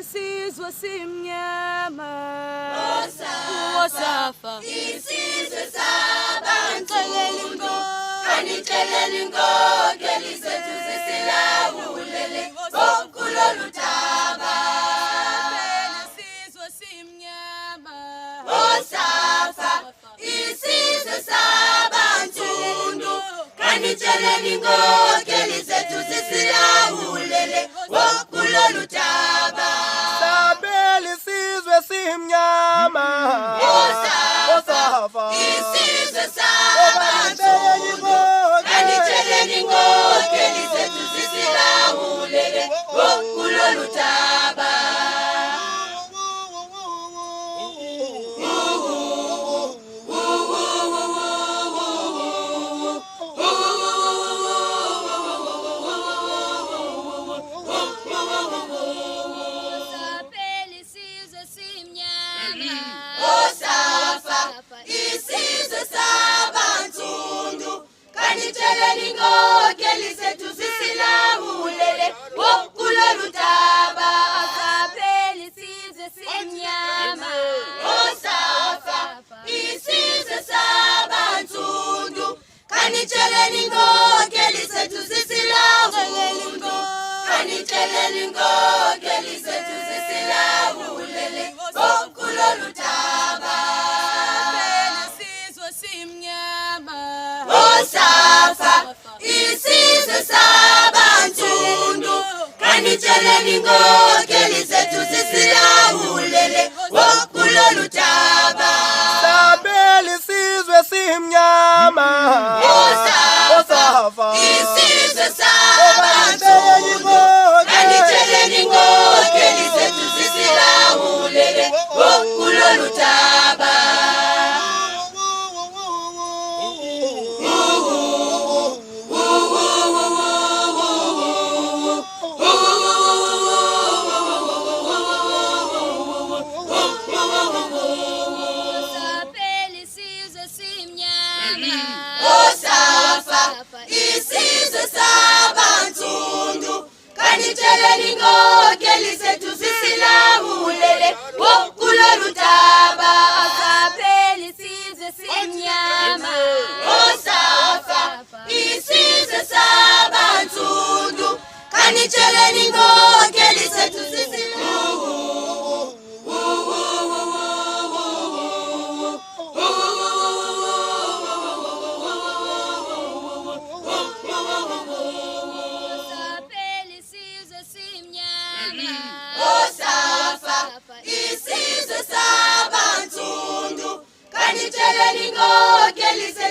isizwe simnyama Wosafa isizwe sabantu kanixeleli inkokeli zethu zisilawulele kulolu daba. isizwe simnyama Wosafa isizwe sabansundu kanixeleli inkokeli zethu zisilawulele kulolu daba. Sabeli isizwe simnyama Wosafa isizwe sabansundu kanixeleli inkokeli zethu zisilawulele kulolu daba. Wosafa isizwe sabansundu kanixeleli inkokeli zethu zisilawulele kulolu daba. Wosafa isizwe sabansundu kanixeleli inkokeli zethu zisilawulele kanixeleli inkokeli zethu zisilawulele kulolu daba. isizwe simnyama Wosafa isizwe sabansundu kanixeleli inkokeli zethu zisilawulele kulolu daba. Sabeli isizwe simnyama Wosafa isizwe sabansundu kanixeleli inkokeli zethu zisilawulele kulolu daba. Wosafa isizwe sabansundu kanixeleli inkokeli zethu zisilawulele kulolu daba. Wosafa isizwe sabansundu kanixeleli inkokeli zethu Wosafa isizwe sabansundu kanixeleli inkokeli zethu